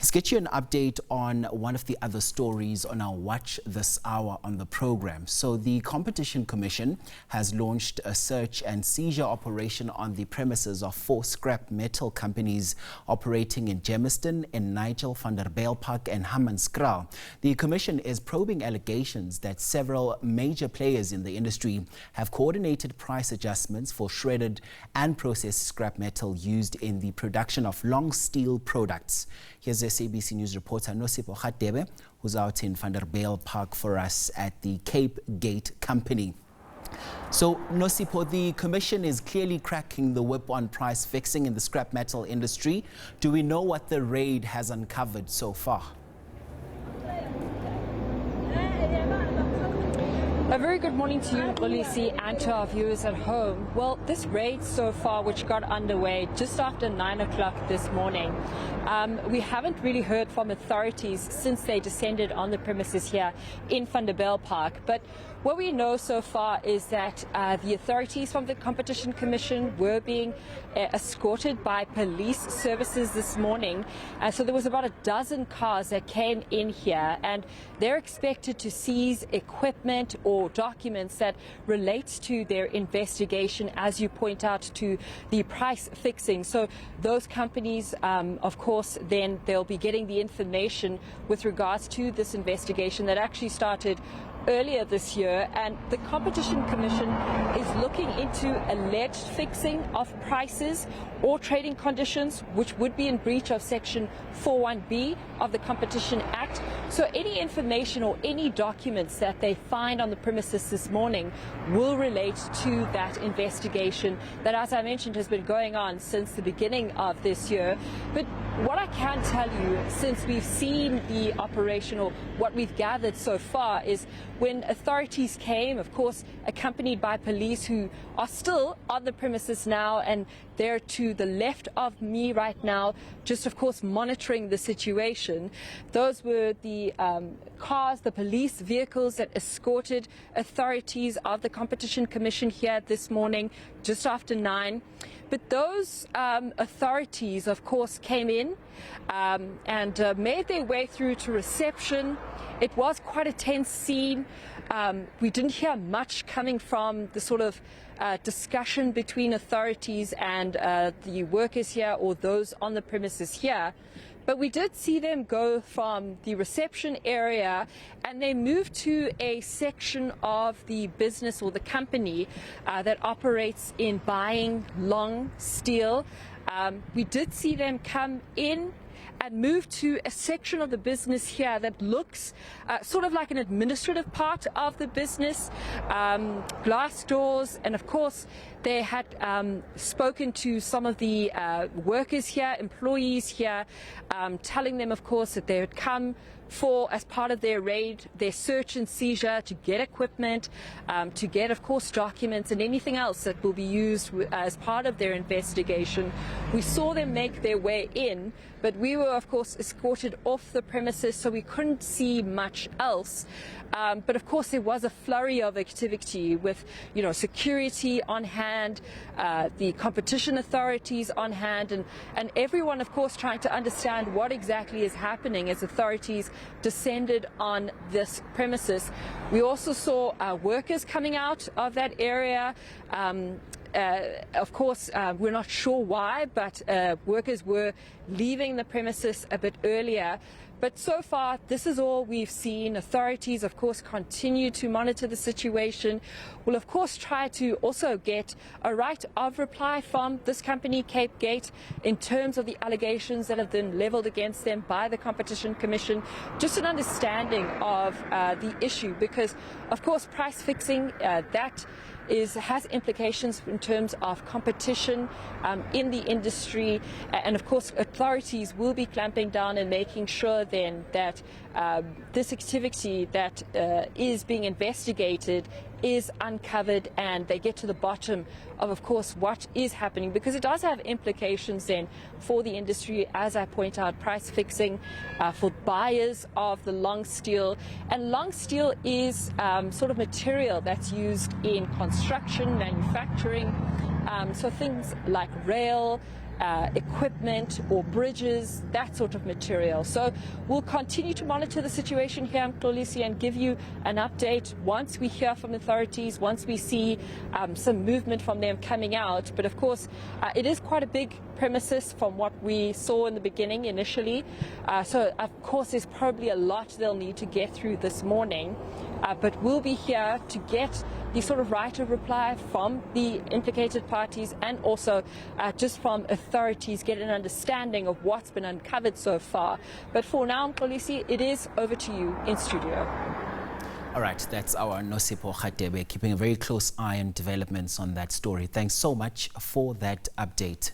Let's get you an update on one of the other stories on our Watch This Hour on the program. So the Competition Commission has launched a search and seizure operation on the premises of 4 scrap metal companies operating in Germiston, in Nigel, Vanderbijlpark and Hammanskraal. The Commission is probing allegations that several major players in the industry have coordinated price adjustments for shredded and processed scrap metal used in the production of long steel products. Here's SABC News reporter Nosiph, Radebe, who's out in Vanderbijlpark for us at the Cape Gate company. So, Nosiph, the Commission is clearly cracking the whip on price fixing in the scrap metal industry. Do we know what the raid has uncovered so far? A very good morning to you, Lucy, and to our viewers at home. Well, this raid so far, which got underway just after 9 o'clock this morning, we haven't really heard from authorities since they descended on the premises here in Vanderbijlpark. But what we know so far is that the authorities from the Competition Commission were being escorted by police services this morning. So there was about a dozen cars that came in here, and they're expected to seize equipment or documents that relates to their investigation, as you point out, to the price fixing. So those companies, of course, then they'll be getting the information with regards to this investigation that actually started earlier this year, and the Competition Commission is looking into alleged fixing of prices or trading conditions, which would be in breach of Section 41B of the Competition Act. So any information or any documents that they find on the premises this morning will relate to that investigation that, as I mentioned, has been going on since the beginning of this year. But what I can tell you, since we've seen the operation, or what we've gathered so far, is when authorities came, of course, accompanied by police who are still on the premises now, and they're to the left of me right now, just of course monitoring the situation. Those were the cars, the police vehicles that escorted authorities of the Competition Commission here this morning, just after 9. But those authorities, of course, came in and made their way through to reception. It was quite a tense scene. We didn't hear much coming from the sort of discussion between authorities and the workers here, or those on the premises here. But we did see them go from the reception area, and they moved to a section of the business or the company that operates in buying long steel. We did see them come in and move to a section of the business here that looks sort of like an administrative part of the business, glass doors, and of course they had spoken to some of the workers here, employees here, telling them, of course, that they had come for, as part of their raid, their search and seizure, to get equipment, to get, of course, documents and anything else that will be used as part of their investigation. We saw them make their way in, but we were, of course, escorted off the premises, so we couldn't see much else. But of course, there was a flurry of activity with, security on hand, the competition authorities on hand, and everyone, of course, trying to understand what exactly is happening as authorities descended on this premises. We also saw workers coming out of that area. Of course, we're not sure why, but workers were leaving the premises a bit earlier. But so far, this is all we've seen. Authorities, of course, continue to monitor the situation. We'll, of course, try to also get a right of reply from this company, Cape Gate, in terms of the allegations that have been leveled against them by the Competition Commission. Just an understanding of the issue, because, of course, price fixing, has implications in terms of competition in the industry, and of course authorities will be clamping down and making sure then that this activity that is being investigated is uncovered, and they get to the bottom of course, what is happening, because it does have implications then for the industry, as I point out, price fixing for buyers of the long steel. And long steel is sort of material that's used in construction, manufacturing, so things like rail, equipment or bridges, that sort of material. So we'll continue to monitor the situation here in Xolisi and give you an update once we hear from authorities, once we see some movement from them coming out. But of course, it is quite a big premises from what we saw in the beginning initially. So of course, there's probably a lot they'll need to get through this morning. But we'll be here to get the sort of right of reply from the implicated parties and also just from authorities, get an understanding of what's been uncovered so far. But for now, Xolisi, it is over to you in studio. All right, that's our Nosiph Radebe, keeping a very close eye on developments on that story. Thanks so much for that update.